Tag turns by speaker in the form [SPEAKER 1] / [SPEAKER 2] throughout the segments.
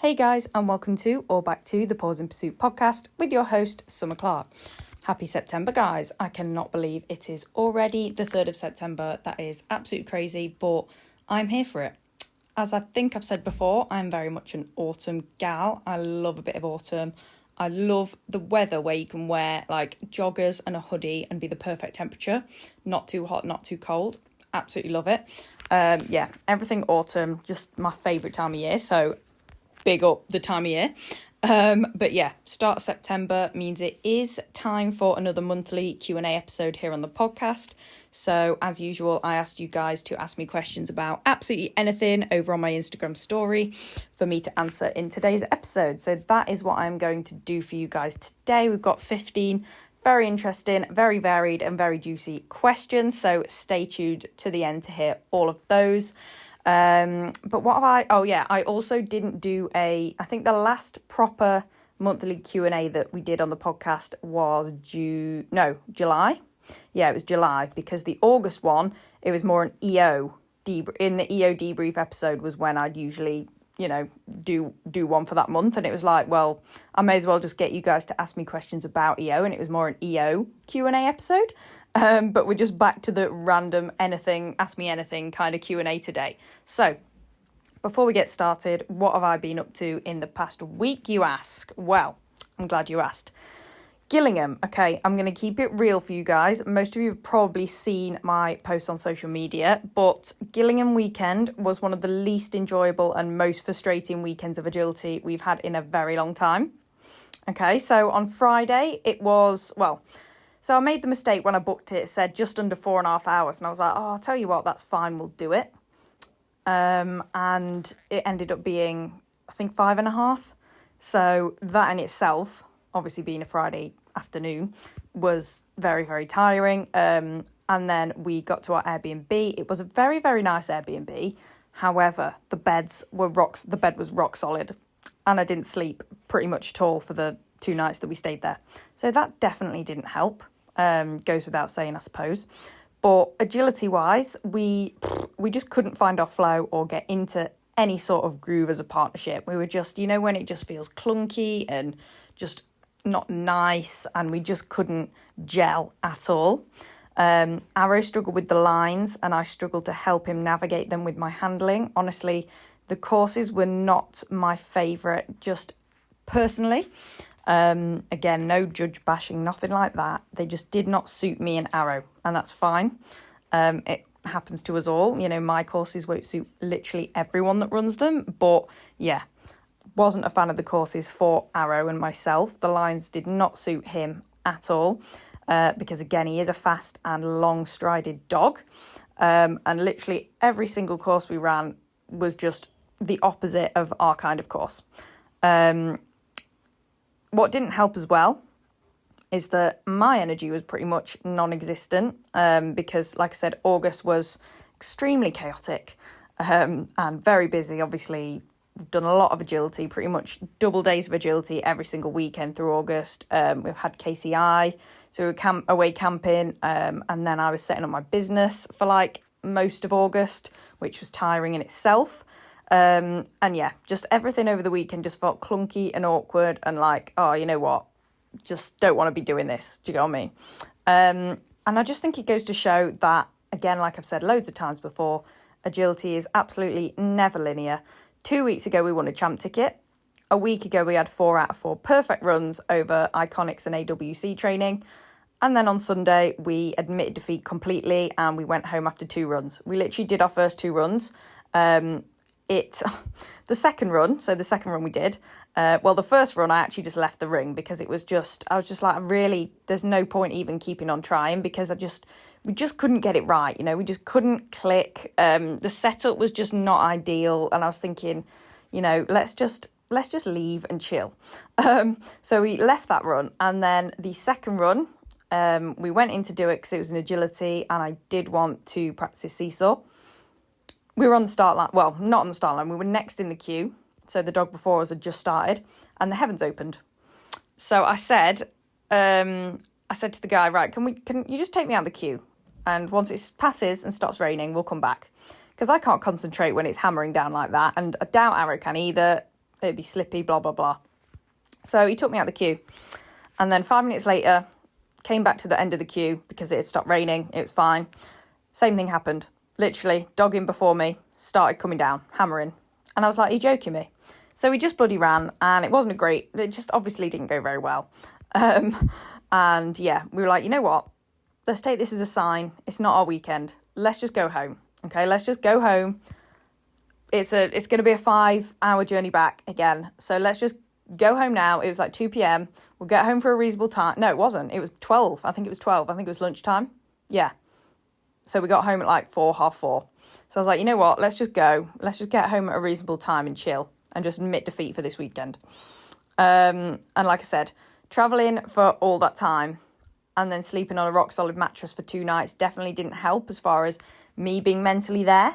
[SPEAKER 1] Hey guys, and welcome to or back to the Pause in Pursuit podcast with your host, Summer Clark. Happy September, guys. I cannot believe it is already the 3rd of September. That is absolutely crazy, but I'm here for it. As I think I've said before, I'm very much an autumn gal. I love a bit of autumn. I love the weather where you can wear like joggers and a hoodie and be the perfect temperature. Not too hot, not too cold. Absolutely love it. Everything autumn, just my favourite time of year. So big up the time of year. Start of September means it is time for another monthly Q&A episode here on the podcast. So as usual, I asked you guys to ask me questions about absolutely anything over on my Instagram story for me to answer in today's episode. So that is what I'm going to do for you guys today. We've got 15 very interesting, very varied and very juicy questions. So stay tuned to the end to hear all of those. But what have I... Oh, yeah, I also didn't do I think the last proper monthly Q&A that we did on the podcast was July. Yeah, it was July, because the August one, it was more an EO. In the EO debrief episode was when I'd usually, do one for that month. And it was like, well, I may as well just get you guys to ask me questions about EO. And it was more an EO Q&A episode. But we're just back to the random anything, ask me anything kind of Q&A today. So before we get started, what have I been up to in the past week, you ask? Well, I'm glad you asked. Gillingham. Okay, I'm going to keep it real for you guys. Most of you have probably seen my posts on social media, but Gillingham weekend was one of the least enjoyable and most frustrating weekends of agility we've had in a very long time. Okay, so on Friday, so I made the mistake when I booked it. It said just under 4.5 hours, and I was like, I'll tell you what, that's fine, we'll do it. And it ended up being, I think, 5.5. So that in itself, obviously being a Friday afternoon, was very, very tiring. And then we got to our Airbnb. It was a very, very nice Airbnb. However, the bed was rock solid, and I didn't sleep pretty much at all for the 2 nights that we stayed there. So that definitely didn't help. Goes without saying, I suppose. But agility-wise, we just couldn't find our flow or get into any sort of groove as a partnership. We were just, when it just feels clunky and just not nice, and we just couldn't gel at all. Arrow struggled with the lines, and I struggled to help him navigate them with my handling. Honestly, the courses were not my favourite, just personally. Again, no judge bashing, nothing like that. They just did not suit me and Arrow, and that's fine. It happens to us all. My courses won't suit literally everyone that runs them, but yeah, wasn't a fan of the courses for Arrow and myself. The lines did not suit him at all, because again, he is a fast and long-strided dog. And literally every single course we ran was just the opposite of our kind of course. What didn't help as well is that my energy was pretty much non-existent, because, like I said, August was extremely chaotic and very busy. Obviously, we've done a lot of agility, pretty much double days of agility every single weekend through August. We've had KCI, so we were away camping, and then I was setting up my business for like most of August, which was tiring in itself. Just everything over the weekend just felt clunky and awkward and like, oh, you know what? Just don't want to be doing this. Do you get what I mean? And I just think it goes to show that, again, like I've said loads of times before, agility is absolutely never linear. 2 weeks ago, we won a champ ticket. A week ago, we had 4 out of 4 perfect runs over Iconics and AWC training. And then on Sunday, we admitted defeat completely and we went home after 2 runs. We literally did our first 2 runs. The second run we did, the first run I actually just left the ring because I was just like, really, there's no point even keeping on trying, because we just couldn't get it right, we just couldn't click. The setup was just not ideal, and I was thinking, let's just leave and chill. So we left that run, and then the second run, we went in to do it because it was an agility, and I did want to practice seesaw. We were on the start line. Well, not on the start line. We were next in the queue. So the dog before us had just started and the heavens opened. So I said to the guy, right, can you just take me out of the queue? And once it passes and stops raining, we'll come back. Because I can't concentrate when it's hammering down like that. And I doubt Arrow can either. it'd be slippy, blah, blah, blah. So he took me out the queue. And then 5 minutes later, came back to the end of the queue because it had stopped raining. It was fine. Same thing happened. Literally, dog in before me, started coming down, hammering. And I was like, are you joking me? So we just bloody ran, and it wasn't it just obviously didn't go very well. And yeah, we were like, you know what? Let's take this as a sign. It's not our weekend. Let's just go home. Okay, let's just go home. It's going to be a 5-hour journey back again. So let's just go home now. It was like 2 p.m. We'll get home for a reasonable time. No, it wasn't. It was 12. I think it was 12. I think it was lunchtime. Yeah. So we got home at like 4, half 4. So I was like, you know what? Let's just go. Let's just get home at a reasonable time and chill and just admit defeat for this weekend. And like I said, traveling for all that time and then sleeping on a rock solid mattress for 2 nights definitely didn't help as far as me being mentally there.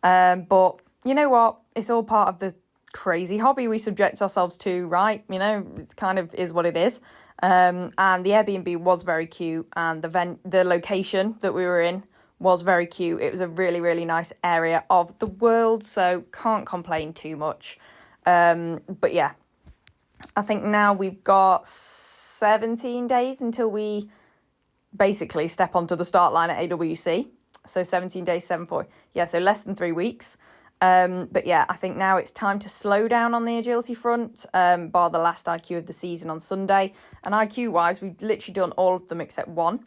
[SPEAKER 1] But you know what? It's all part of the crazy hobby we subject ourselves to, right? You know, it's kind of is what it is. And the Airbnb was very cute, and the location that we were in was very cute. It was a really, really nice area of the world, so can't complain too much. But yeah, I think now we've got 17 days until we basically step onto the start line at AWC. So 17 days, 740. Yeah, so less than 3 weeks. But yeah, I think now it's time to slow down on the agility front, bar the last IQ of the season on Sunday. And IQ-wise, we've literally done all of them except one.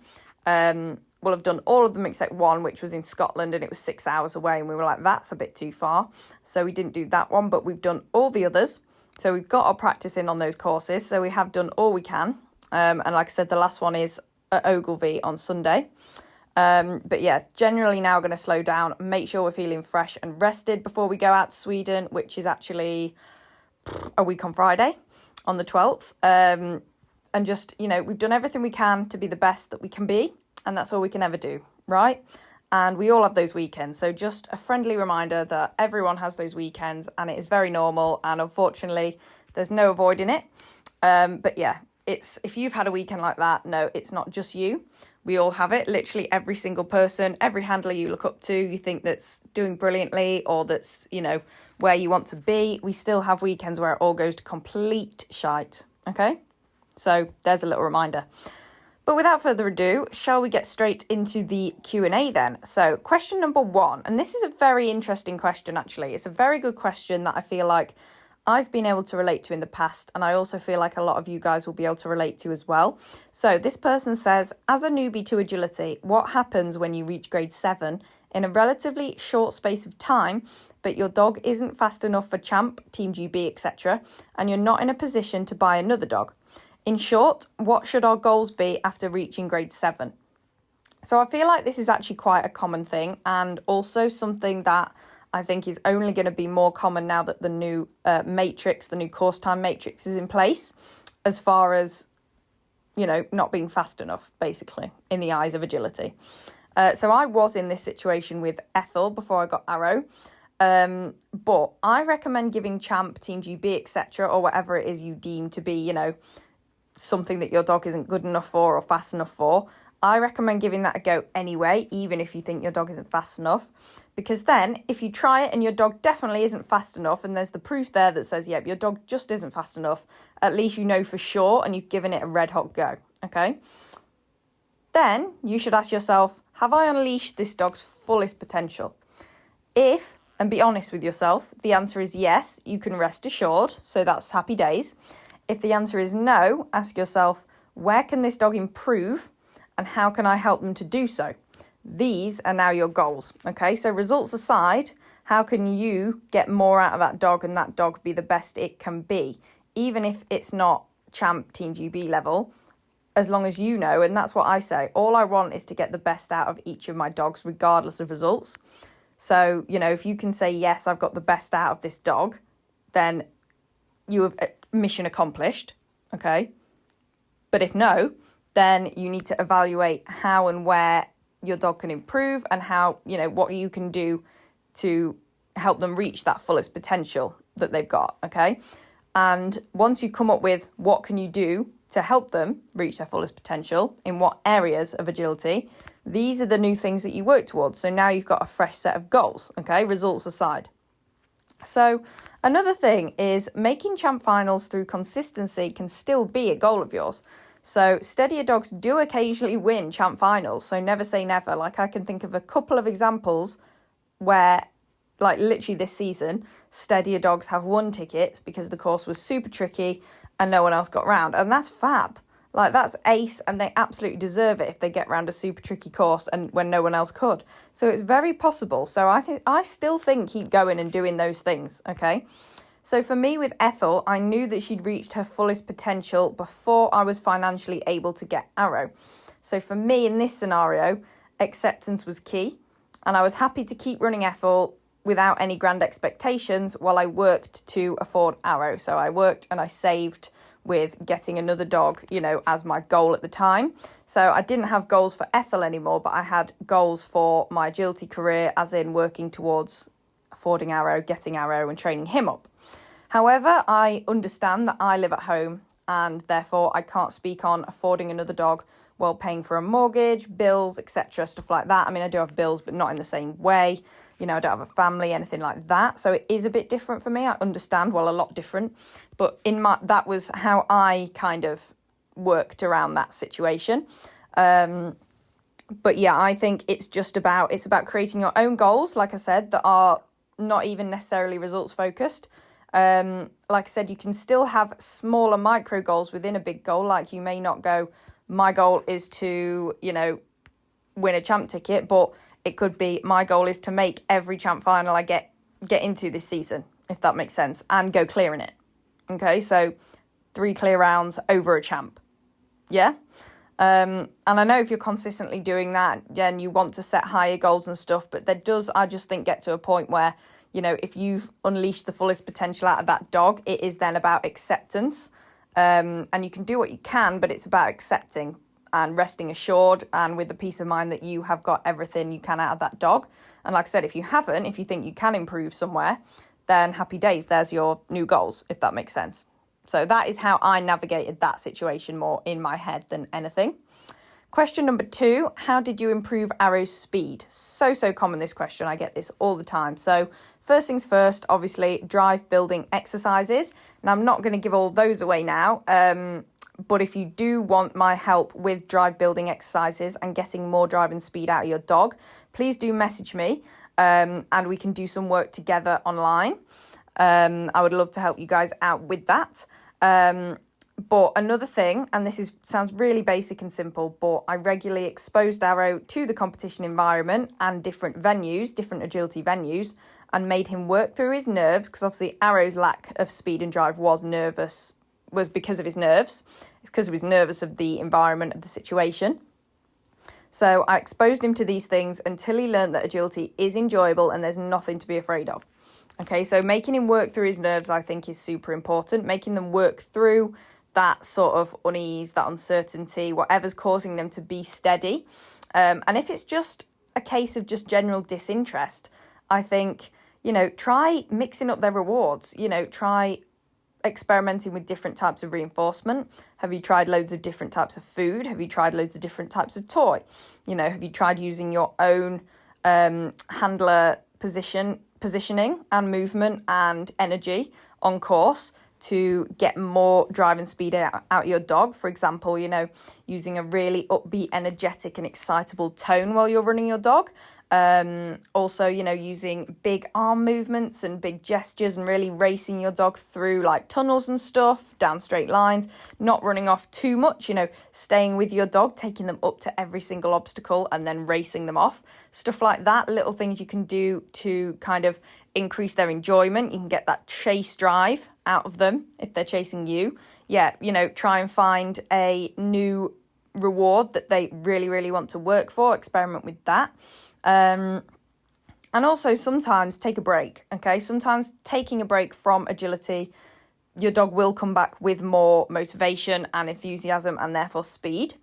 [SPEAKER 1] We'll have done all of them except one, which was in Scotland, and it was 6 hours away. And we were like, that's a bit too far. So we didn't do that one, but we've done all the others. So we've got our practice in on those courses. So we have done all we can. And like I said, the last one is at Ogilvy on Sunday. But yeah, generally now going to slow down, make sure we're feeling fresh and rested before we go out to Sweden, which is actually a week on Friday on the 12th. And just, you know, we've done everything we can to be the best that we can be. And that's all we can ever do, right? And we all have those weekends. So just a friendly reminder that everyone has those weekends, and it is very normal. And unfortunately, there's no avoiding it. But yeah, if you've had a weekend like that, no, it's not just you. We all have it. Literally every single person, every handler you look up to, you think that's doing brilliantly or that's, you know, where you want to be. We still have weekends where it all goes to complete shite. Okay? So there's a little reminder. But without further ado, shall we get straight into the Q&A then? So question number 1, and this is a very interesting question actually. It's a very good question that I feel like I've been able to relate to in the past, and I also feel like a lot of you guys will be able to relate to as well. So this person says, as a newbie to agility, what happens when you reach grade 7 in a relatively short space of time, but your dog isn't fast enough for champ, team GB, etc., and you're not in a position to buy another dog? In short, what should our goals be after reaching grade 7? So I feel like this is actually quite a common thing, and also something that I think is only going to be more common now that the new matrix, the new course time matrix is in place, as far as, you know, not being fast enough, basically, in the eyes of agility. So I was in this situation with Ethel before I got Arrow. But I recommend giving champ, team GB, etc., or whatever it is you deem to be, you know, something that your dog isn't good enough for or fast enough for. I recommend giving that a go anyway, even if you think your dog isn't fast enough. Because then, if you try it and your dog definitely isn't fast enough, and there's the proof there that says, yep, your dog just isn't fast enough, at least you know for sure and you've given it a red hot go, okay? Then, you should ask yourself, have I unleashed this dog's fullest potential? If, and be honest with yourself, the answer is yes, you can rest assured, so that's happy days. If the answer is no, ask yourself, where can this dog improve? And how can I help them to do so? These are now your goals, okay? So results aside, how can you get more out of that dog and that dog be the best it can be? Even if it's not champ team GB level, as long as you know, and that's what I say, all I want is to get the best out of each of my dogs, regardless of results. So, you know, if you can say, yes, I've got the best out of this dog, then you have mission accomplished, okay? But if no, then you need to evaluate how and where your dog can improve and how, you know, what you can do to help them reach that fullest potential that they've got, okay? And once you come up with what can you do to help them reach their fullest potential in what areas of agility, these are the new things that you work towards. So now you've got a fresh set of goals, okay? Results aside. So Another thing is making champ finals through consistency can still be a goal of yours. So steadier dogs do occasionally win champ finals, so never say never. Like, I can think of a couple of examples where, like, literally this season, steadier dogs have won tickets because the course was super tricky and no one else got round. And that's fab. Like, that's ace, and they absolutely deserve it if they get round a super tricky course and when no one else could. So it's very possible. So I still think keep going and doing those things, okay? So for me with Ethel, I knew that she'd reached her fullest potential before I was financially able to get Arrow. So for me in this scenario, acceptance was key, and I was happy to keep running Ethel without any grand expectations while I worked to afford Arrow. So I worked and I saved with getting another dog, as my goal at the time. So I didn't have goals for Ethel anymore, but I had goals for my agility career, as in working towards affording Arrow, getting Arrow and training him up. However, I understand that I live at home and therefore I can't speak on affording another dog while paying for a mortgage, bills, etc., stuff like that. I mean, I do have bills, but not in the same way. I don't have a family, anything like that. So it is a bit different for me. I understand, well, a lot different. But that was how I kind of worked around that situation. But yeah, I think it's about creating your own goals, like I said, that are not even necessarily results focused. Like I said, you can still have smaller micro goals within a big goal. Like, you may not go, my goal is to, win a champ ticket, but it could be, my goal is to make every champ final I get into this season, if that makes sense, and go clear in it. Okay, so 3 clear rounds over a champ. Yeah? And I know if you're consistently doing that, then you want to set higher goals and stuff, but there does, I just think, get to a point where, if you've unleashed the fullest potential out of that dog, it is then about acceptance. And you can do what you can, but it's about accepting and resting assured and with the peace of mind that you have got everything you can out of that dog. And like I said, if you haven't, if you think you can improve somewhere, then happy days, there's your new goals, if that makes sense. So that is how I navigated that situation more in my head than anything. Question number 2, how did you improve Arrow's speed? So common, this question. I get this all the time. So first things first, obviously, drive building exercises. Now, I'm not going to give all those away now, but if you do want my help with drive building exercises and getting more drive and speed out of your dog, please do message me and we can do some work together online. I would love to help you guys out with that. But another thing, and sounds really basic and simple, but I regularly exposed Arrow to the competition environment and different agility venues, and made him work through his nerves, because obviously Arrow's lack of speed and drive was because of his nerves. It's because he was nervous of the environment of the situation. So I exposed him to these things until he learned that agility is enjoyable and there's nothing to be afraid of. Okay, so making him work through his nerves, I think, is super important. Making them work through that sort of unease, that uncertainty, whatever's causing them to be steady. And if it's just a case of just general disinterest, I think, try mixing up their rewards. Try experimenting with different types of reinforcement. Have you tried loads of different types of food? Have you tried loads of different types of toy? Have you tried using your own handler positioning and movement and energy on course to get more drive and speed out your dog? For example, using a really upbeat, energetic and excitable tone while you're running your dog. Also, using big arm movements and big gestures and really racing your dog through like tunnels and stuff, down straight lines, not running off too much, staying with your dog, taking them up to every single obstacle and then racing them off. Stuff like that, little things you can do to kind of increase their enjoyment. You can get that chase drive out of them if they're chasing you. Yeah, try and find a new reward that they really, really want to work for. Experiment with that. And also sometimes take a break, okay? Sometimes taking a break from agility, your dog will come back with more motivation and enthusiasm and therefore speed.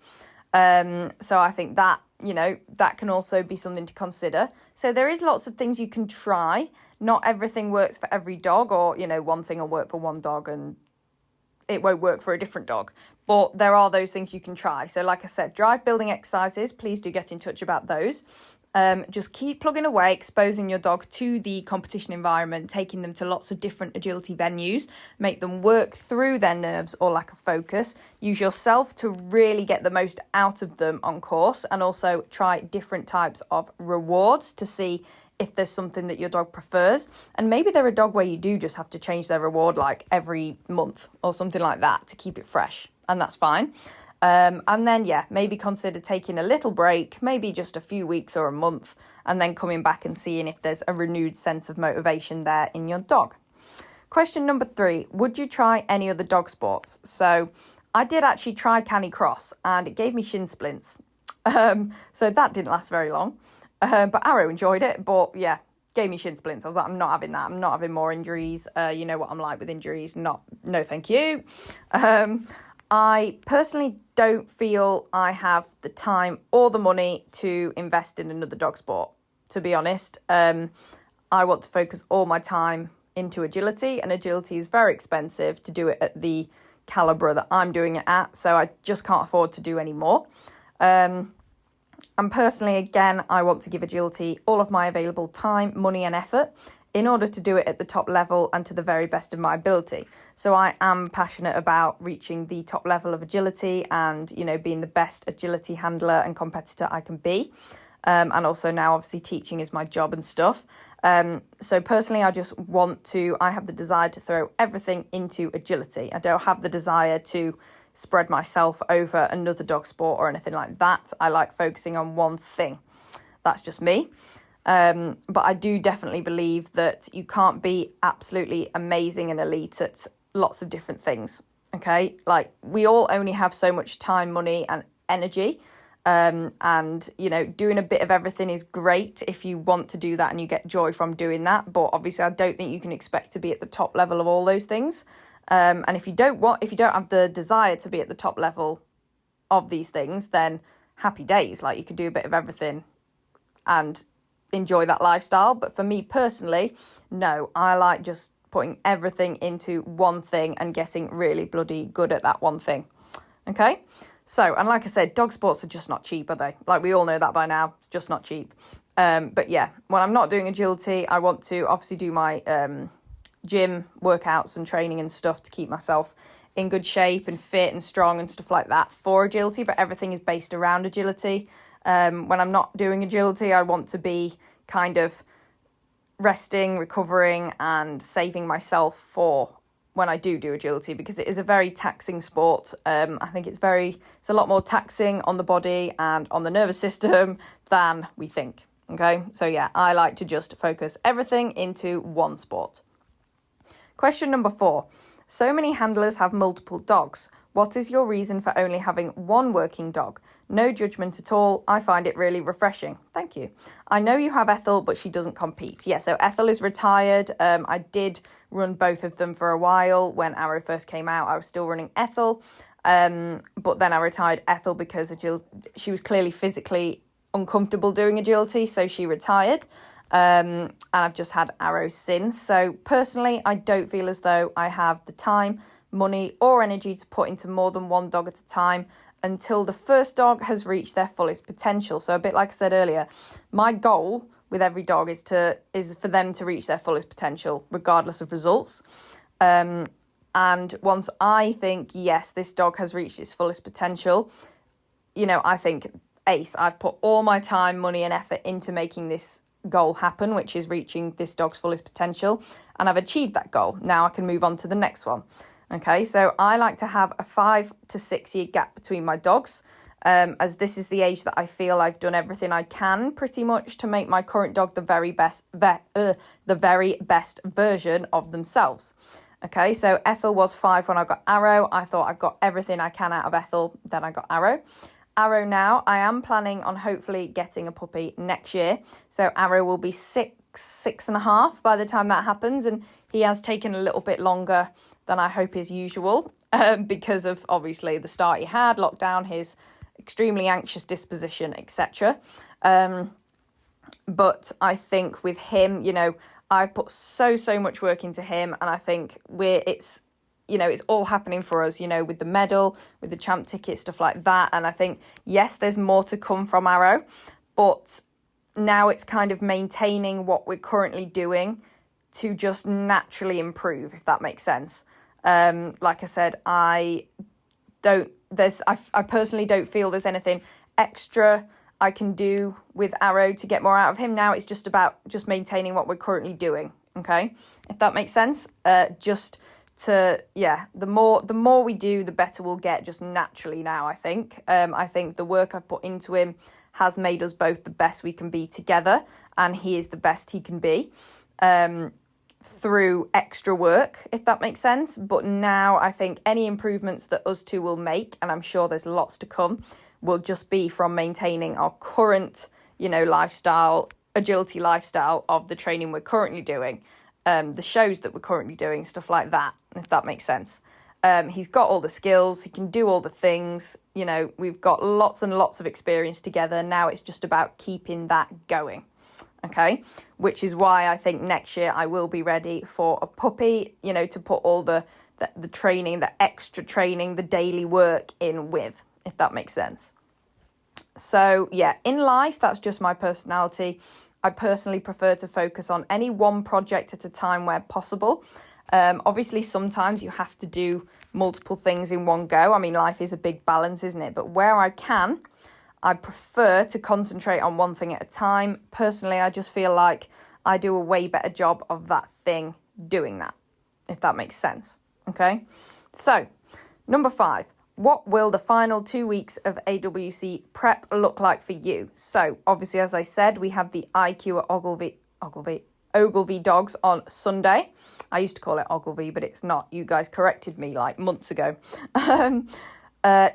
[SPEAKER 1] So I think that, that can also be something to consider. So there is lots of things you can try. Not everything works for every dog, or, one thing will work for one dog and it won't work for a different dog. But there are those things you can try. So like I said, drive building exercises, please do get in touch about those. Just keep plugging away, exposing your dog to the competition environment, taking them to lots of different agility venues, make them work through their nerves or lack of focus, use yourself to really get the most out of them on course, and also try different types of rewards to see if there's something that your dog prefers. And maybe they're a dog where you do just have to change their reward like every month or something like that to keep it fresh, and that's fine. And then, maybe consider taking a little break, maybe just a few weeks or a month, and then coming back and seeing if there's a renewed sense of motivation there in your dog. Question number 3, would you try any other dog sports? So I did actually try Canicross and it gave me shin splints. So that didn't last very long. But Arrow enjoyed it, but gave me shin splints. I was like, I'm not having that. I'm not having more injuries. You know what I'm like with injuries. No, thank you. I personally don't feel I have the time or the money to invest in another dog sport, to be honest. I want to focus all my time into agility, and agility is very expensive to do it at the calibre that I'm doing it at, so I just can't afford to do any more. And personally, again, I want to give agility all of my available time, money and effort in order to do it at the top level and to the very best of my ability. So I am passionate about reaching the top level of agility and, being the best agility handler and competitor I can be. And also now obviously teaching is my job and stuff. So personally, I have the desire to throw everything into agility. I don't have the desire to spread myself over another dog sport or anything like that. I like focusing on one thing. That's just me. But I do definitely believe that you can't be absolutely amazing and elite at lots of different things. Okay, like we all only have so much time, money and energy. And, doing a bit of everything is great if you want to do that and you get joy from doing that. But obviously, I don't think you can expect to be at the top level of all those things. And if you don't have the desire to be at the top level of these things, then happy days. Like you could do a bit of everything and enjoy that lifestyle. But for me personally, no, I like just putting everything into one thing and getting really bloody good at that one thing. Okay? So, and like I said, dog sports are just not cheap, are they? Like we all know that by now, it's just not cheap. But when I'm not doing agility, I want to obviously do my gym workouts and training and stuff to keep myself in good shape and fit and strong and stuff like that for agility, but everything is based around agility. When I'm not doing agility, I want to be kind of resting, recovering and saving myself for when I do agility, because it is a very taxing sport. I think it's a lot more taxing on the body and on the nervous system than we think. Okay, so I like to just focus everything into one sport. Question number 4. So many handlers have multiple dogs. What is your reason for only having one working dog? No judgment at all. I find it really refreshing. Thank you. I know you have Ethel, but she doesn't compete. So Ethel is retired. I did run both of them for a while. When Arrow first came out, I was still running Ethel. But then I retired Ethel because she was clearly physically uncomfortable doing agility, so she retired. And I've just had Arrow since. So personally, I don't feel as though I have the time, money or energy to put into more than one dog at a time until the first dog has reached their fullest potential. So a bit like I said earlier, my goal with every dog is for them to reach their fullest potential regardless of results. And once I think, yes, this dog has reached its fullest potential, I think, ace, I've put all my time, money and effort into making this goal happen, which is reaching this dog's fullest potential, and I've achieved that goal. Now I can move on to the next one. Okay, so I like to have a 5 to 6 year gap between my dogs, as this is the age that I feel I've done everything I can pretty much to make my current dog the very best version of themselves. Okay, so Ethel was 5 when I got Arrow. I thought I've got everything I can out of Ethel, then I got Arrow. Arrow now, I am planning on hopefully getting a puppy next year. So Arrow will be 6.5 by the time that happens. And he has taken a little bit longer than I hope is usual because of obviously the start he had, lockdown, his extremely anxious disposition, etc. But I think with him, I've put so much work into him, and I think it's all happening for us, with the medal, with the champ ticket, stuff like that. And I think, yes, there's more to come from Arrow, but now it's kind of maintaining what we're currently doing to just naturally improve, if that makes sense. Like I said, I personally don't feel there's anything extra I can do with Arrow to get more out of him. Now it's just about just maintaining what we're currently doing. Okay, if that makes sense. The more we do, the better we'll get just naturally now, I think. I think the work I've put into him has made us both the best we can be together, and he is the best he can be through extra work, if that makes sense. But now I think any improvements that us two will make, and I'm sure there's lots to come, will just be from maintaining our current, lifestyle, agility lifestyle of the training we're currently doing, the shows that we're currently doing, stuff like that, if that makes sense. He's got all the skills, he can do all the things, we've got lots and lots of experience together. Now it's just about keeping that going. Okay, which is why I think next year I will be ready for a puppy, to put all the training, the extra training, the daily work in with, if that makes sense. So yeah, in life, that's just my personality. I personally prefer to focus on any one project at a time where possible. Obviously, sometimes you have to do multiple things in one go. I mean, life is a big balance, isn't it? But where I can, I prefer to concentrate on one thing at a time. Personally, I just feel like I do a way better job of that thing doing that, if that makes sense. Okay, so number 5. What will the final 2 weeks of AWC prep look like for you? So, obviously, as I said, we have the IQ at Ogilvy Dogs on Sunday. I used to call it Ogilvy, but it's not. You guys corrected me like months ago.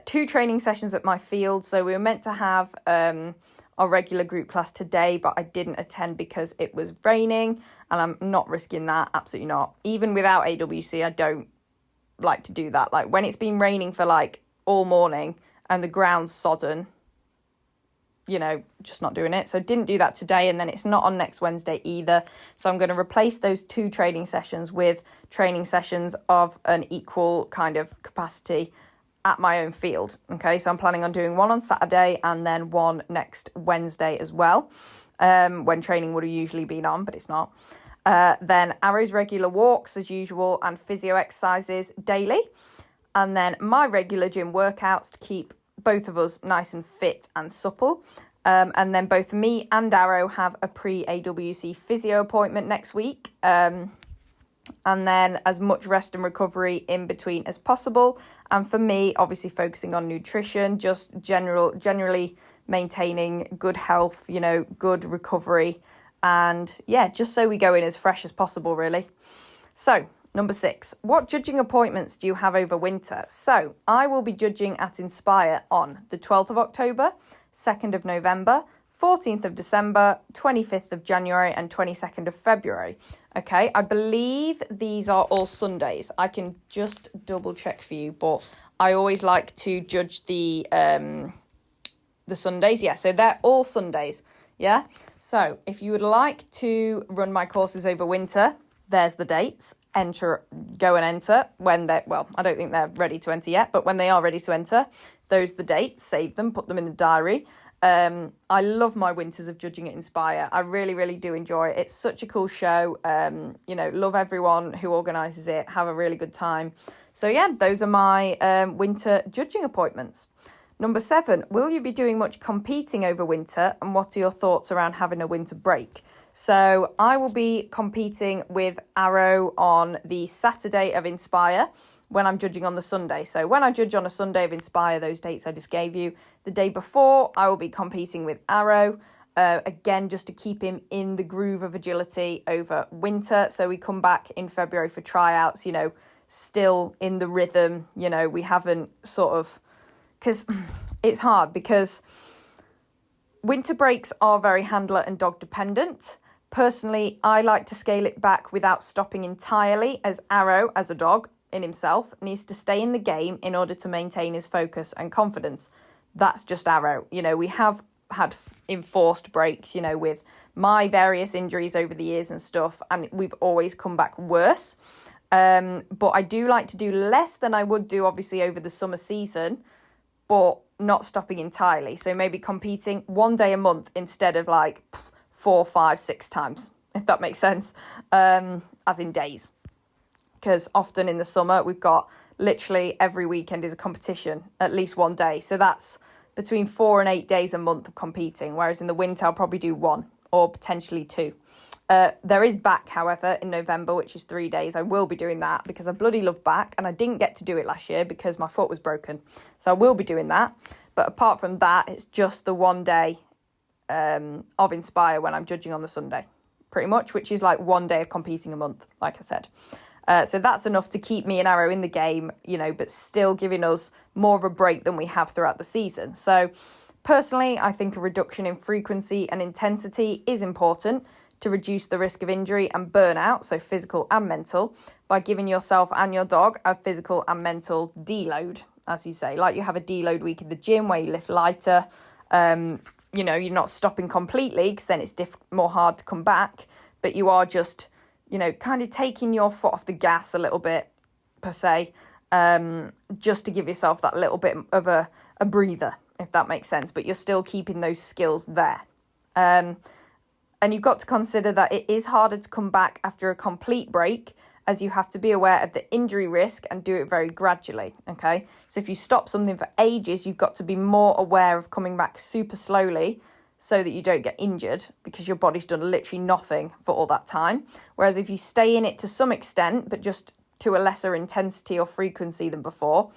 [SPEAKER 1] 2 training sessions at my field. So we were meant to have our regular group class today, but I didn't attend because it was raining, and I'm not risking that. Absolutely not. Even without AWC, I don't like to do that. Like when it's been raining for like all morning and the ground's sodden, just not doing it. So didn't do that today, and then it's not on next Wednesday either. So I'm going to replace those 2 training sessions with training sessions of an equal kind of capacity at my own field. Okay, so I'm planning on doing one on Saturday and then one next Wednesday as well, when training would have usually been on, but it's not. Then Arrow's regular walks as usual and physio exercises daily. And then my regular gym workouts to keep both of us nice and fit and supple. And then both me and Arrow have a pre-AWC physio appointment next week. And then as much rest and recovery in between as possible. And for me, obviously focusing on nutrition, just generally maintaining good health, good recovery. And yeah, just so we go in as fresh as possible, really. So, number 6, what judging appointments do you have over winter? So, I will be judging at Inspire on the 12th of October, 2nd of November, 14th of December, 25th of January, and 22nd of February. Okay, I believe these are all Sundays. I can just double check for you, but I always like to judge the Sundays. Yeah, so they're all Sundays. Yeah, so if you would like to run my courses over winter, there's the dates. Go and enter when I don't think they're ready to enter yet, but when they are ready to enter, those are the dates. Save them, put them in the diary. I love my winters of judging at Inspire. I really, really do enjoy it. It's such a cool show. Love everyone who organises it. Have a really good time. So yeah, those are my winter judging appointments. Number 7, will you be doing much competing over winter, and what are your thoughts around having a winter break? So I will be competing with Arrow on the Saturday of Inspire when I'm judging on the Sunday. So when I judge on a Sunday of Inspire, those dates I just gave you, the day before I will be competing with Arrow, again, just to keep him in the groove of agility over winter. So we come back in February for tryouts, still in the rhythm, we haven't sort of, because it's hard because winter breaks are very handler and dog dependent. Personally, I like to scale it back without stopping entirely, as Arrow, as a dog in himself, needs to stay in the game in order to maintain his focus and confidence. That's just Arrow. We have had enforced breaks, with my various injuries over the years and stuff, and we've always come back worse. But I do like to do less than I would do, obviously, over the summer season, but not stopping entirely. So maybe competing 1 day a month instead of like 4, 5, 6 times, if that makes sense, as in days. Because often in the summer, we've got literally every weekend is a competition, at least 1 day. So that's between 4 and 8 days a month of competing, whereas in the winter, I'll probably do 1 or potentially 2. There is back, however, in November, which is 3 days. I will be doing that because I bloody love back, and I didn't get to do it last year because my foot was broken. So I will be doing that. But apart from that, it's just the 1 day of Inspire when I'm judging on the Sunday, pretty much, which is like 1 day of competing a month, like I said. So that's enough to keep me and Arrow in the game, but still giving us more of a break than we have throughout the season. So personally, I think a reduction in frequency and intensity is important to reduce the risk of injury and burnout, so physical and mental, by giving yourself and your dog a physical and mental deload, as you say. Like you have a deload week in the gym where you lift lighter, you're not stopping completely because then it's more hard to come back, but you are just, kind of taking your foot off the gas a little bit, per se, just to give yourself that little bit of a breather, if that makes sense, but you're still keeping those skills there. And you've got to consider that it is harder to come back after a complete break, as you have to be aware of the injury risk and do it very gradually, okay? So if you stop something for ages, you've got to be more aware of coming back super slowly so that you don't get injured because your body's done literally nothing for all that time. Whereas if you stay in it to some extent, but just to a lesser intensity or frequency than before,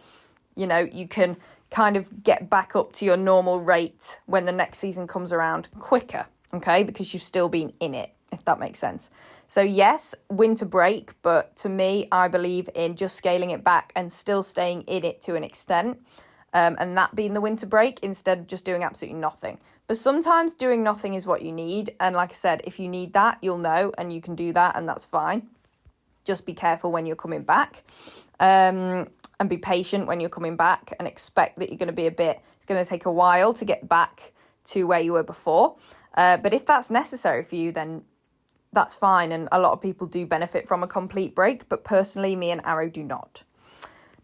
[SPEAKER 1] you can kind of get back up to your normal rate when the next season comes around quicker. Okay, because you've still been in it, if that makes sense. So yes, winter break, but to me, I believe in just scaling it back and still staying in it to an extent, and that being the winter break instead of just doing absolutely nothing. But sometimes doing nothing is what you need, and like I said, if you need that, you'll know, and you can do that, and that's fine. Just be careful when you're coming back, and be patient when you're coming back, and expect that you're going to be it's going to take a while to get back to where you were before. But if that's necessary for you, then that's fine. And a lot of people do benefit from a complete break. But personally, me and Arrow do not.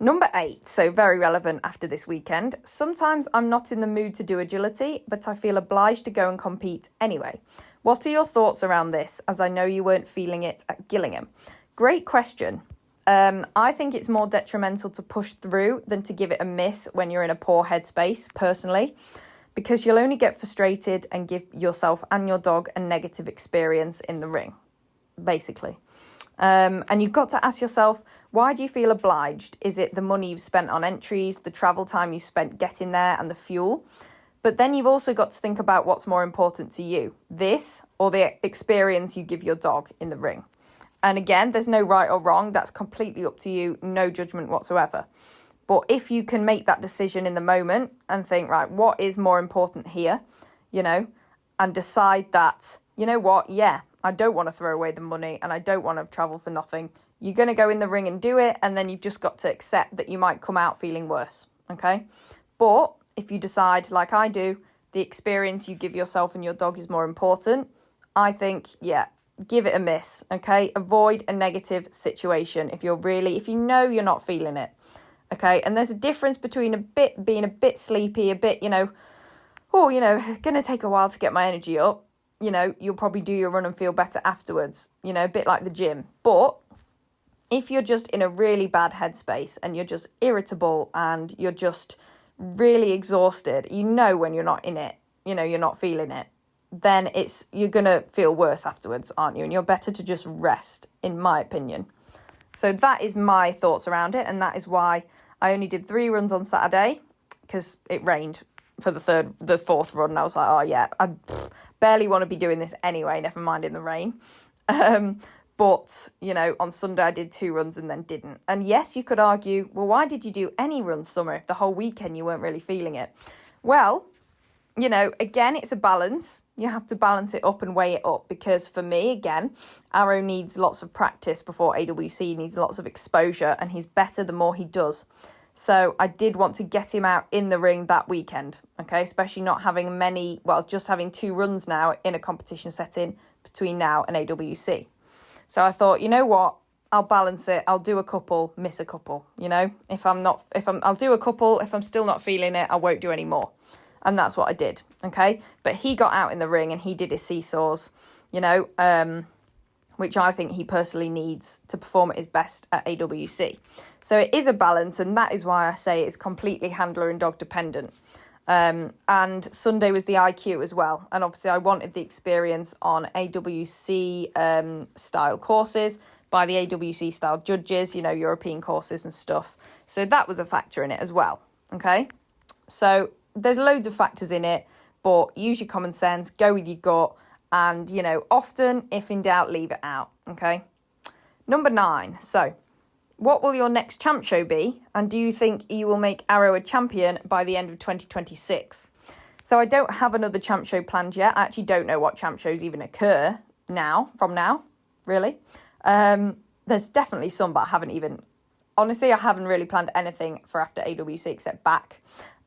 [SPEAKER 1] Number 8, so very relevant after this weekend. Sometimes I'm not in the mood to do agility, but I feel obliged to go and compete anyway. What are your thoughts around this, as I know you weren't feeling it at Gillingham? Great question. I think it's more detrimental to push through than to give it a miss when you're in a poor headspace, personally. Because you'll only get frustrated and give yourself and your dog a negative experience in the ring, basically. And you've got to ask yourself, why do you feel obliged? Is it the money you've spent on entries, the travel time you spent getting there, and the fuel? But then you've also got to think about what's more important to you, this or the experience you give your dog in the ring. And again, there's no right or wrong. That's completely up to you. No judgment whatsoever. But if you can make that decision in the moment and think, right, what is more important here, and decide that, I don't want to throw away the money and I don't want to travel for nothing. You're going to go in the ring and do it, and then you've just got to accept that you might come out feeling worse, okay? But if you decide, like I do, the experience you give yourself and your dog is more important, I think, give it a miss, okay? Avoid a negative situation if you know you're not feeling it. Okay, and there's a difference between being a bit sleepy, a bit, going to take a while to get my energy up. You'll probably do your run and feel better afterwards, a bit like the gym. But if you're just in a really bad headspace and you're just irritable and you're just really exhausted, when you're not in it, you're not feeling it, then you're going to feel worse afterwards, aren't you? And you're better to just rest, in my opinion. So that is my thoughts around it, and that is why I only did 3 runs on Saturday, because it rained for the fourth run, and I was like, I barely want to be doing this anyway, never mind in the rain. But, on Sunday I did 2 runs and then didn't. And yes, you could argue, well, why did you do any runs, Summer, if the whole weekend you weren't really feeling it? Well, again, it's a balance. You have to balance it up and weigh it up, because for me, again, Arrow needs lots of practice before AWC, needs lots of exposure, and he's better the more he does. So I did want to get him out in the ring that weekend, okay, especially not having just having 2 runs now in a competition setting between now and AWC. So I thought, you know what, I'll balance it. I'll do a couple, miss a couple, you know. I'll do a couple. If I'm still not feeling it, I won't do any more. And that's what I did, okay? But he got out in the ring and he did his seesaws, you know, which I think he personally needs to perform at his best at AWC. So it is a balance, and that is why I say it's completely handler and dog dependent. And Sunday was the IQ as well. And obviously I wanted the experience on AWC style courses by the AWC style judges, you know, European courses and stuff. So that was a factor in it as well, okay? So there's loads of factors in it, but use your common sense, go with your gut, and, you know, often, if in doubt, leave it out, okay? Number 9. So, what will your next champ show be? And do you think you will make Arrow a champion by the end of 2026? So, I don't have another champ show planned yet. I actually don't know what champ shows even occur from now, really. There's definitely some, but I haven't really planned anything for after AWC except back.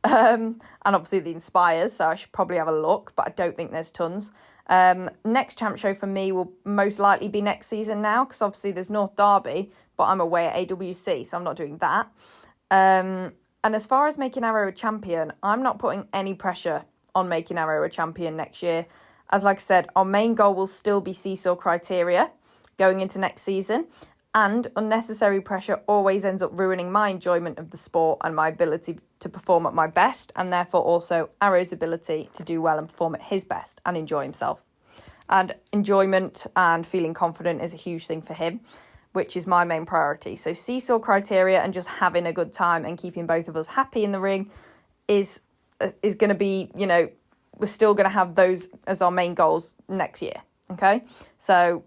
[SPEAKER 1] And obviously the Inspires, so I should probably have a look, but I don't think there's tons. Next champ show for me will most likely be next season now, because obviously there's North Derby, but I'm away at AWC, so I'm not doing that. And as far as making Arrow a champion, I'm not putting any pressure on making Arrow a champion next year. As like I said, our main goal will still be seesaw criteria going into next season, and unnecessary pressure always ends up ruining my enjoyment of the sport and my ability to perform at my best, and therefore also Arrow's ability to do well and perform at his best and enjoy himself. And enjoyment and feeling confident is a huge thing for him, which is my main priority. So seesaw criteria and just having a good time and keeping both of us happy in the ring is going to be, you know, we're still going to have those as our main goals next year, okay? So,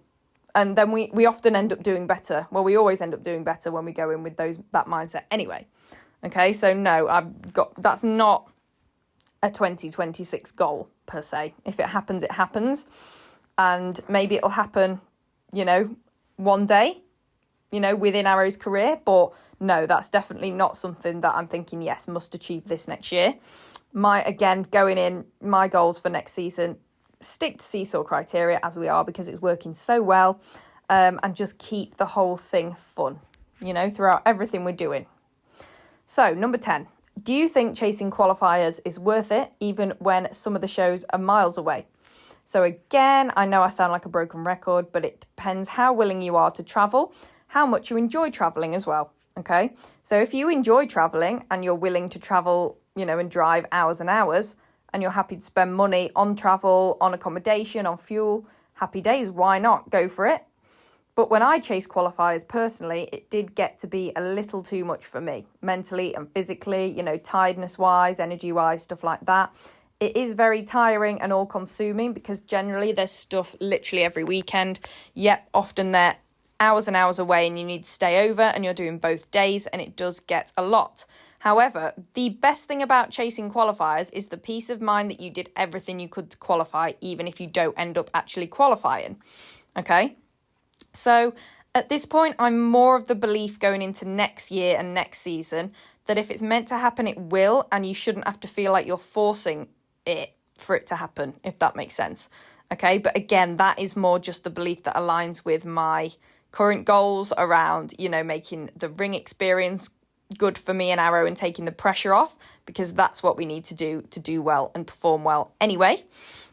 [SPEAKER 1] and then we often end up doing better. Well, we always end up doing better when we go in with that mindset anyway. Okay, so no, that's not a 2026 goal per se. If it happens, it happens. And maybe it'll happen, you know, one day, you know, within Arrow's career. But no, that's definitely not something that I'm thinking, yes, must achieve this next year. Going in, my goals for next season, stick to seesaw criteria as we are, because it's working so well, and just keep the whole thing fun, you know, throughout everything we're doing. So, number 10, do you think chasing qualifiers is worth it, even when some of the shows are miles away? So again, I know I sound like a broken record, but it depends how willing you are to travel, how much you enjoy traveling as well, okay? So if you enjoy traveling and you're willing to travel, you know, and drive hours and hours, and you're happy to spend money on travel, on accommodation, on fuel, happy days, why not? Go for it. But when I chase qualifiers personally, it did get to be a little too much for me, mentally and physically, you know, tiredness-wise, energy-wise, stuff like that. It is very tiring and all-consuming, because generally there's stuff literally every weekend. Yep, often they're hours and hours away and you need to stay over and you're doing both days, and it does get a lot. However, the best thing about chasing qualifiers is the peace of mind that you did everything you could to qualify, even if you don't end up actually qualifying, okay? So at this point, I'm more of the belief going into next year and next season that if it's meant to happen, it will, and you shouldn't have to feel like you're forcing it for it to happen, if that makes sense. Okay, but again, that is more just the belief that aligns with my current goals around, you know, making the ring experience good for me and Arrow and taking the pressure off, because that's what we need to do well and perform well anyway.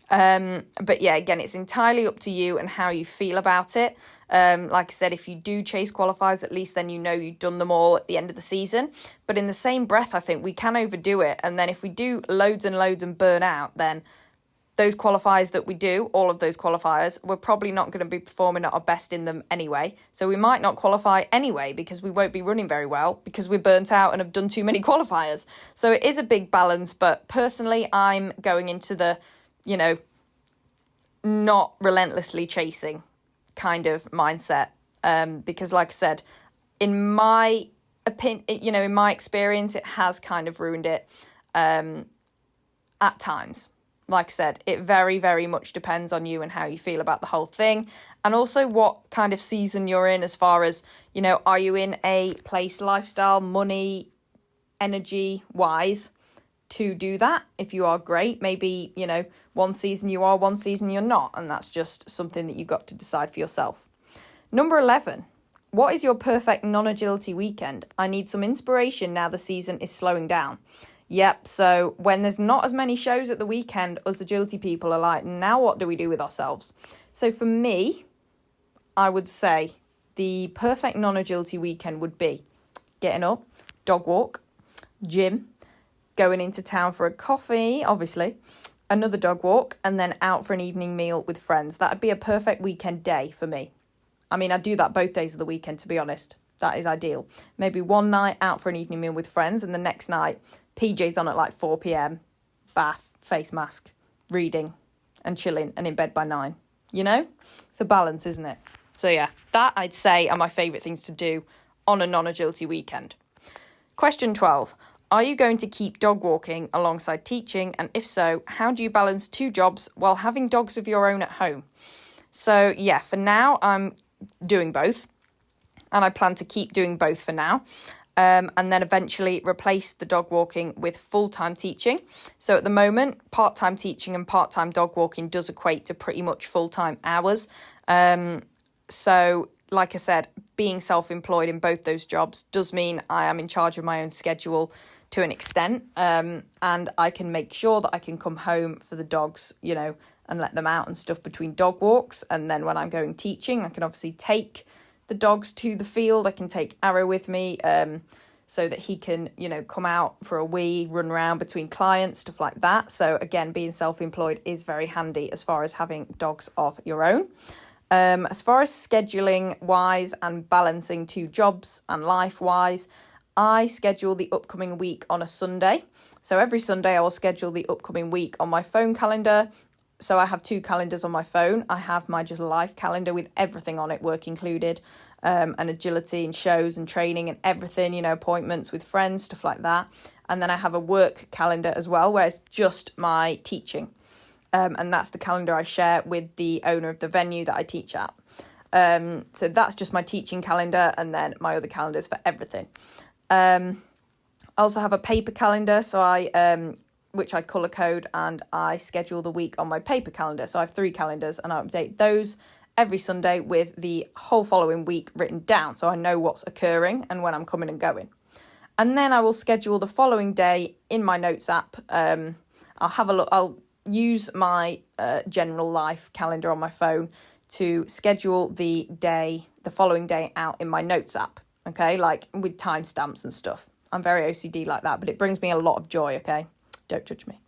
[SPEAKER 1] But yeah, again, it's entirely up to you and how you feel about it. Like I said, if you do chase qualifiers, at least then you know you've done them all at the end of the season. But in the same breath, I think we can overdo it. And then if we do loads and loads and burn out, then those qualifiers that we do, all of those qualifiers, we're probably not going to be performing at our best in them anyway. So we might not qualify anyway, because we won't be running very well, because we're burnt out and have done too many qualifiers. So it is a big balance. But personally, I'm going into the, you know, not relentlessly chasing kind of mindset, because like I said, in my opinion, you know, in my experience, it has kind of ruined it at times. Like I said, it very, very much depends on you and how you feel about the whole thing, and also what kind of season you're in, as far as, you know, are you in a place, lifestyle, money, energy wise to do that? If you are, great. Maybe, you know, one season you are, one season you're not, and that's just something that you've got to decide for yourself. Number 11, What is your perfect non-agility weekend? I need some inspiration now the season is slowing down. Yep, so when there's not as many shows at the weekend, us agility people are like, now what do we do with ourselves? So for me, I would say the perfect non-agility weekend would be getting up, dog walk, gym, going into town for a coffee, obviously, another dog walk, and then out for an evening meal with friends. That would be a perfect weekend day for me. I mean, I do that both days of the weekend, to be honest. That is ideal. Maybe one night out for an evening meal with friends, and the next night, PJs on at like 4 p.m, bath, face mask, reading and chilling and in bed by 9. You know? It's a balance, isn't it? So yeah, that I'd say are my favourite things to do on a non-agility weekend. Question 12. Are you going to keep dog walking alongside teaching? And if so, how do you balance 2 jobs while having dogs of your own at home? So yeah, for now, I'm doing both. And I plan to keep doing both for now. And then eventually replace the dog walking with full-time teaching. So at the moment, part-time teaching and part-time dog walking does equate to pretty much full-time hours. So like I said, being self-employed in both those jobs does mean I am in charge of my own schedule to an extent. And I can make sure that I can come home for the dogs, you know, and let them out and stuff between dog walks. And then when I'm going teaching, I can obviously take the dogs to the field. I can take Arrow with me so that he can, you know, come out for a wee, run around between clients, stuff like that. So again, being self-employed is very handy as far as having dogs of your own. As far as scheduling wise and balancing 2 jobs and life wise, I schedule the upcoming week on a Sunday. So every Sunday I will schedule the upcoming week on my phone calendar. So I have 2 calendars on my phone. I have my just life calendar with everything on it, work included, and agility and shows and training and everything, you know, appointments with friends, stuff like that. And then I have a work calendar as well, where it's just my teaching. And that's the calendar I share with the owner of the venue that I teach at. So that's just my teaching calendar, and then my other calendars for everything. I also have a paper calendar, so which I colour code, and I schedule the week on my paper calendar. So I have 3 calendars and I update those every Sunday with the whole following week written down. So I know what's occurring and when I'm coming and going. And then I will schedule the following day in my notes app. I'll have a look. I'll use my general life calendar on my phone to schedule the following day out in my notes app. Okay, like with timestamps and stuff. I'm very OCD like that, but it brings me a lot of joy, okay? Don't judge me.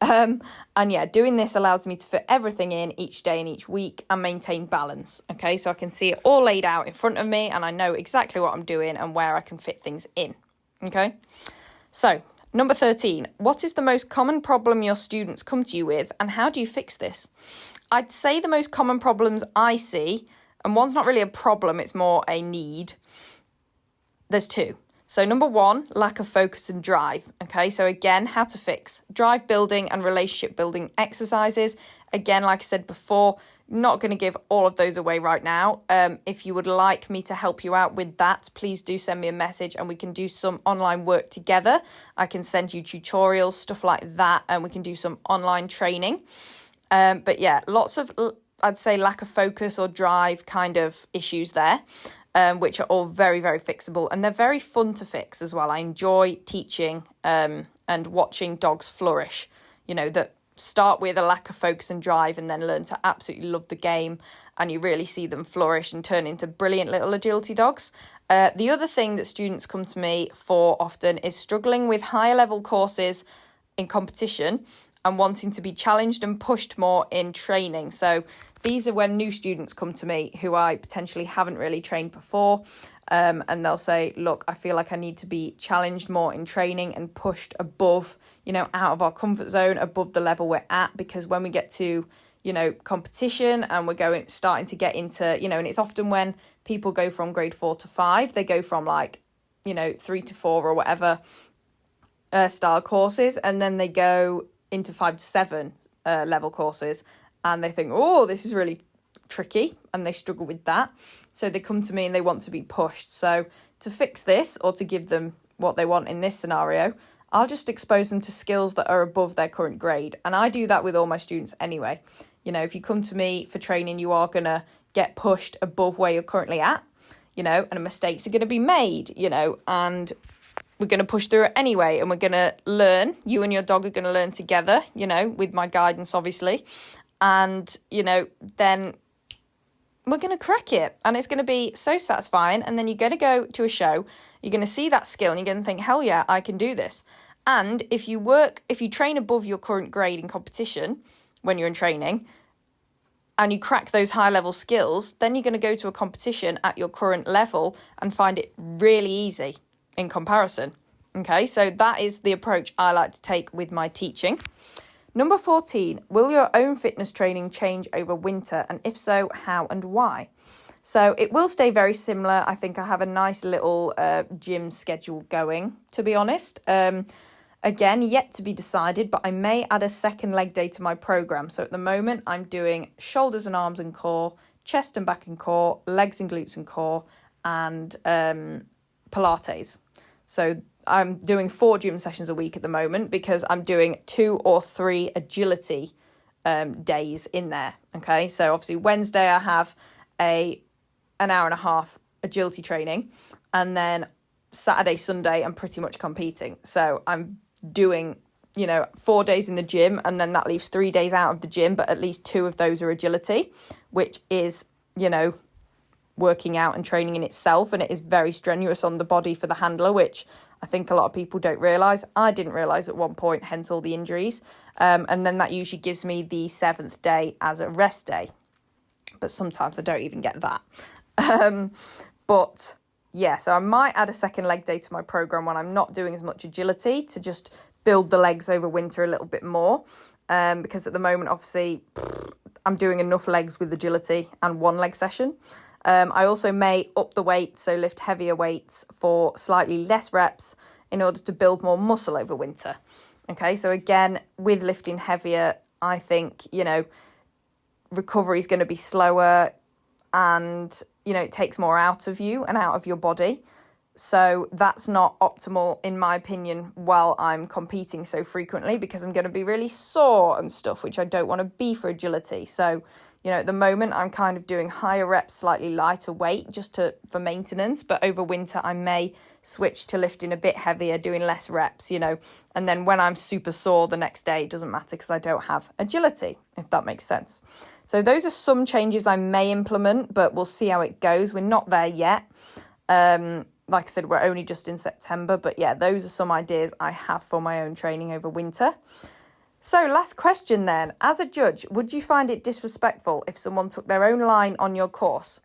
[SPEAKER 1] And yeah, doing this allows me to fit everything in each day and each week and maintain balance. Okay, so I can see it all laid out in front of me and I know exactly what I'm doing and where I can fit things in. Okay, so number 13, what is the most common problem your students come to you with and how do you fix this? I'd say the most common problems I see, and one's not really a problem, it's more a need. There's 2. So number 1, lack of focus and drive. Okay, so again, how to fix drive building and relationship building exercises. Again, like I said before, not going to give all of those away right now. If you would like me to help you out with that, please do send me a message and we can do some online work together. I can send you tutorials, stuff like that, and we can do some online training. But yeah, lots of, I'd say, lack of focus or drive kind of issues there. Which are all very, very fixable. And they're very fun to fix as well. I enjoy teaching and watching dogs flourish, you know, that start with a lack of focus and drive and then learn to absolutely love the game. And you really see them flourish and turn into brilliant little agility dogs. The other thing that students come to me for often is struggling with higher level courses in competition and wanting to be challenged and pushed more in training. So these are when new students come to me who I potentially haven't really trained before. And they'll say, look, I feel like I need to be challenged more in training and pushed above, you know, out of our comfort zone, above the level we're at. Because when we get to, you know, competition and we're starting to get into, you know, and it's often when people go from grade 4 to 5, they go from like, you know, 3 to 4 or whatever style courses. And then they go into 5 to 7 level courses and they think, oh, this is really tricky, and they struggle with that. So they come to me and they want to be pushed. So to fix this, or to give them what they want in this scenario, I'll just expose them to skills that are above their current grade. And I do that with all my students anyway. You know, if you come to me for training, you are going to get pushed above where you're currently at. and mistakes are going to be made, and we're going to push through it anyway, and we're going to learn. You and your dog are going to learn together, with my guidance, obviously. And, then we're going to crack it, and it's going to be so satisfying. And then you're going to go to a show, you're going to see that skill, and you're going to think, hell yeah, I can do this. And if you train above your current grade in competition when you're in training, and you crack those high level skills, then you're going to go to a competition at your current level and find it really easy in comparison. Okay, so that is the approach I like to take with my teaching. Number 14, will your own fitness training change over winter? And if so, how and why? So it will stay very similar. I think I have a nice little gym schedule going, to be honest. Again, yet to be decided, but I may add a second leg day to my program. So at the moment, I'm doing shoulders and arms and core, chest and back and core, legs and glutes and core, and Pilates. So I'm doing 4 gym sessions a week at the moment because I'm doing 2 or 3 agility days in there. Okay, so obviously Wednesday I have an hour and a half agility training, and then Saturday, Sunday I'm pretty much competing. So I'm doing 4 days in the gym, and then that leaves 3 days out of the gym, but at least 2 of those are agility, which is working out and training in itself, and it is very strenuous on the body for the handler, which I think a lot of people don't realise. I didn't realise at one point, hence all the injuries. And then that usually gives me the 7th day as a rest day, but sometimes I don't even get that. But yeah, so I might add a second leg day to my program when I'm not doing as much agility to just build the legs over winter a little bit more. Because at the moment, obviously, I'm doing enough legs with agility and 1 leg session. I also may up the weight, so lift heavier weights for slightly less reps in order to build more muscle over winter. Okay, so again, with lifting heavier, I think, recovery is going to be slower, and, it takes more out of you and out of your body. So that's not optimal, in my opinion, while I'm competing so frequently, because I'm going to be really sore and stuff, which I don't want to be for agility. So, at the moment, I'm kind of doing higher reps, slightly lighter weight, just for maintenance. But over winter, I may switch to lifting a bit heavier, doing less reps, and then when I'm super sore the next day, it doesn't matter because I don't have agility, if that makes sense. So those are some changes I may implement, but we'll see how it goes. We're not there yet. Like I said, we're only just in September, but yeah, those are some ideas I have for my own training over winter. So last question then, as a judge, would you find it disrespectful if someone took their own line on your course?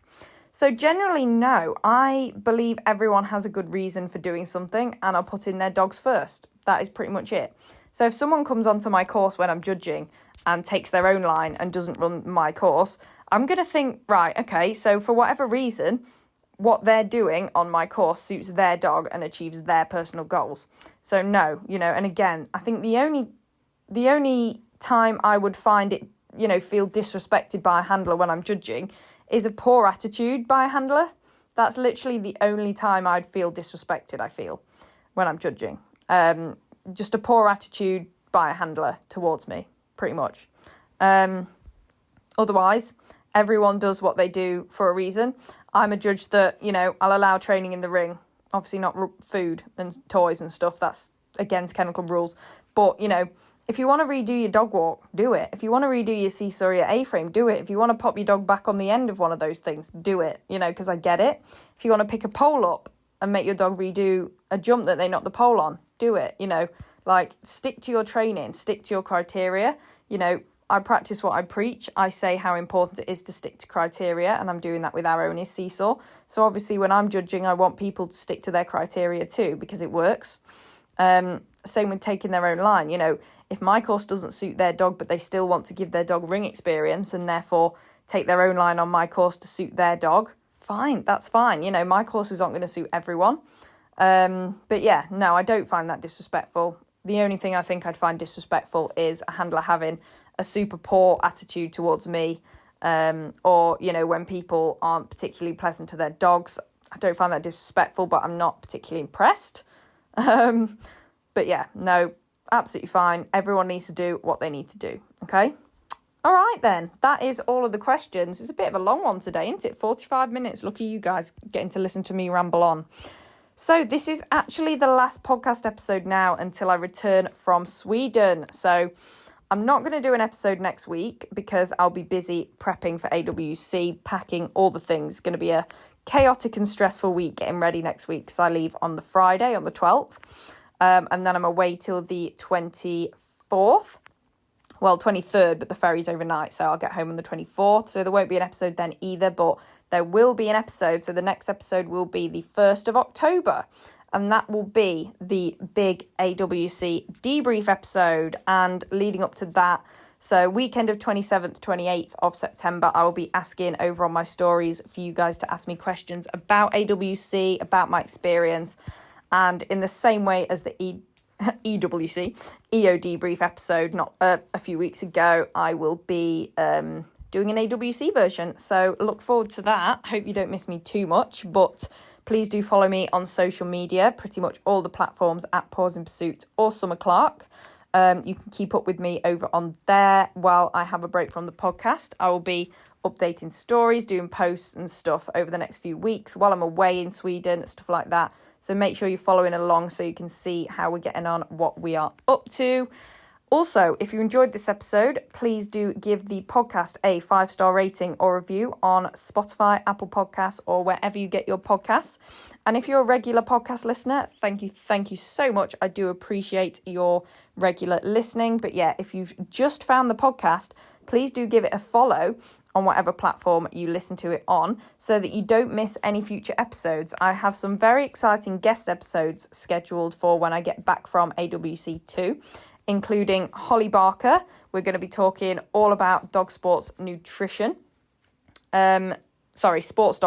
[SPEAKER 1] So generally, no. I believe everyone has a good reason for doing something, and I'll put in their dogs first. That is pretty much it. So if someone comes onto my course when I'm judging and takes their own line and doesn't run my course, I'm going to think, right, okay, so for whatever reason, what they're doing on my course suits their dog and achieves their personal goals. So no, and again, I think the only time I would find it, feel disrespected by a handler when I'm judging is a poor attitude by a handler. That's literally the only time I'd feel disrespected, I feel, when I'm judging. Just a poor attitude by a handler towards me, pretty much. Otherwise, everyone does what they do for a reason. I'm a judge that, I'll allow training in the ring. Obviously not food and toys and stuff. That's against kennel rules. But, if you want to redo your dog walk, do it. If you want to redo your seesaw or your A-frame, do it. If you want to pop your dog back on the end of one of those things, do it, because I get it. If you want to pick a pole up and make your dog redo a jump that they knocked the pole on, do it, stick to your training, stick to your criteria. I practice what I preach. I say how important it is to stick to criteria, and I'm doing that with our own seesaw. So obviously when I'm judging, I want people to stick to their criteria too, because it works. Same with taking their own line. If my course doesn't suit their dog, but they still want to give their dog ring experience and therefore take their own line on my course to suit their dog, fine, that's fine. My courses aren't going to suit everyone. But yeah, no, I don't find that disrespectful. The only thing I think I'd find disrespectful is a handler having a super poor attitude towards me, or, when people aren't particularly pleasant to their dogs. I don't find that disrespectful, but I'm not particularly impressed. But yeah, no, absolutely fine. Everyone needs to do what they need to do, okay? All right, then. That is all of the questions. It's a bit of a long one today, isn't it? 45 minutes. Lucky you guys getting to listen to me ramble on. So this is actually the last podcast episode now until I return from Sweden. So I'm not going to do an episode next week because I'll be busy prepping for AWC, packing all the things. It's going to be a chaotic and stressful week getting ready next week because I leave on the Friday, on the 12th. And then I'm away till the 24th. Well, 23rd, but the ferry's overnight, so I'll get home on the 24th. So there won't be an episode then either, but there will be an episode. So the next episode will be the 1st of October. And that will be the big AWC debrief episode. And leading up to that, so weekend of 27th, 28th of September, I will be asking over on my stories for you guys to ask me questions about AWC, about my experience. And in the same way as the EO debrief episode not a few weeks ago, I will be doing an AWC version, so look forward to that. Hope you don't miss me too much, but please do follow me on social media, pretty much all the platforms at Pause in Pursuit or Summer Clark. You can keep up with me over on there while I have a break from the podcast. I will be updating stories, doing posts and stuff over the next few weeks while I'm away in Sweden, stuff like that. So make sure you're following along so you can see how we're getting on, what we are up to. Also, if you enjoyed this episode, please do give the podcast a 5-star rating or review on Spotify, Apple Podcasts, or wherever you get your podcasts. And if you're a regular podcast listener, thank you so much. I do appreciate your regular listening. But yeah, if you've just found the podcast, please do give it a follow on whatever platform you listen to it on so that you don't miss any future episodes. I have some very exciting guest episodes scheduled for when I get back from AWC2. Including Holly Barker. We're going to be talking all about dog sports nutrition. Sports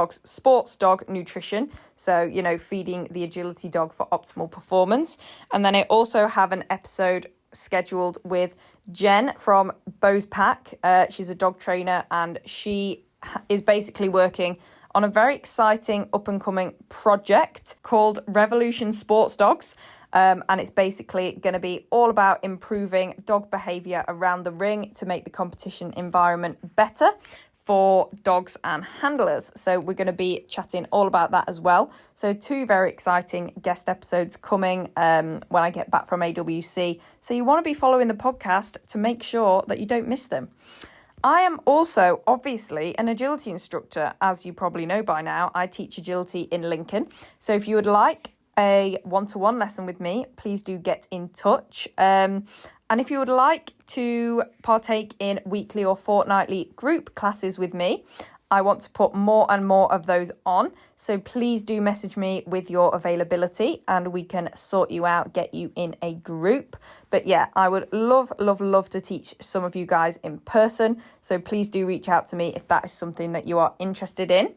[SPEAKER 1] dog nutrition. So, feeding the agility dog for optimal performance. And then I also have an episode scheduled with Jen from Bose Pack. She's a dog trainer and she is basically working on a very exciting up-and-coming project called Revolution Sports Dogs. And it's basically going to be all about improving dog behaviour around the ring to make the competition environment better for dogs and handlers. So we're going to be chatting all about that as well. So 2 very exciting guest episodes coming when I get back from AWC. So you want to be following the podcast to make sure that you don't miss them. I am also, obviously, an agility instructor. As you probably know by now, I teach agility in Lincoln. So if you would like a one-to-one lesson with me, please do get in touch. And if you would like to partake in weekly or fortnightly group classes with me, I want to put more and more of those on. So please do message me with your availability and we can sort you out, get you in a group. But yeah, I would love to teach some of you guys in person. So please do reach out to me if that is something that you are interested in.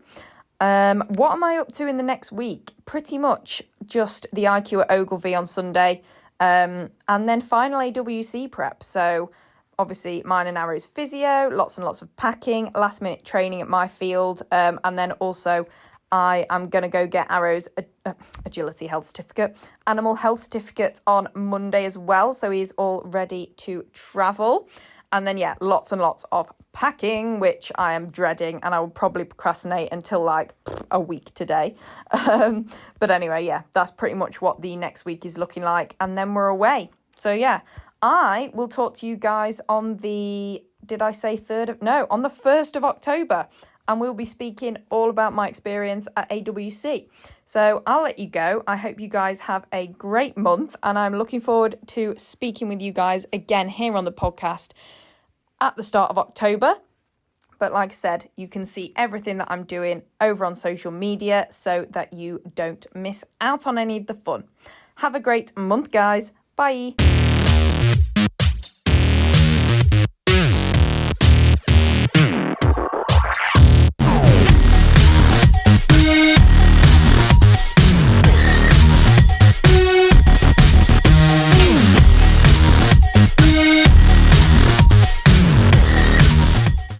[SPEAKER 1] What am I up to in the next week? Pretty much just the IQ at Ogilvy on Sunday. And then final AWC prep. So obviously mine and Arrow's physio, lots and lots of packing, last minute training at my field. And then also I am going to go get Arrow's agility health certificate, animal health certificate on Monday as well. So he's all ready to travel. And then, yeah, lots and lots of packing, which I am dreading, and I will probably procrastinate until like a week today. But anyway, yeah, that's pretty much what the next week is looking like. And then we're away. So, yeah, I will talk to you guys on the, on the 1st of October. And we'll be speaking all about my experience at AWC. So I'll let you go. I hope you guys have a great month. And I'm looking forward to speaking with you guys again here on the podcast at the start of October. But like I said, you can see everything that I'm doing over on social media so that you don't miss out on any of the fun. Have a great month, guys. Bye.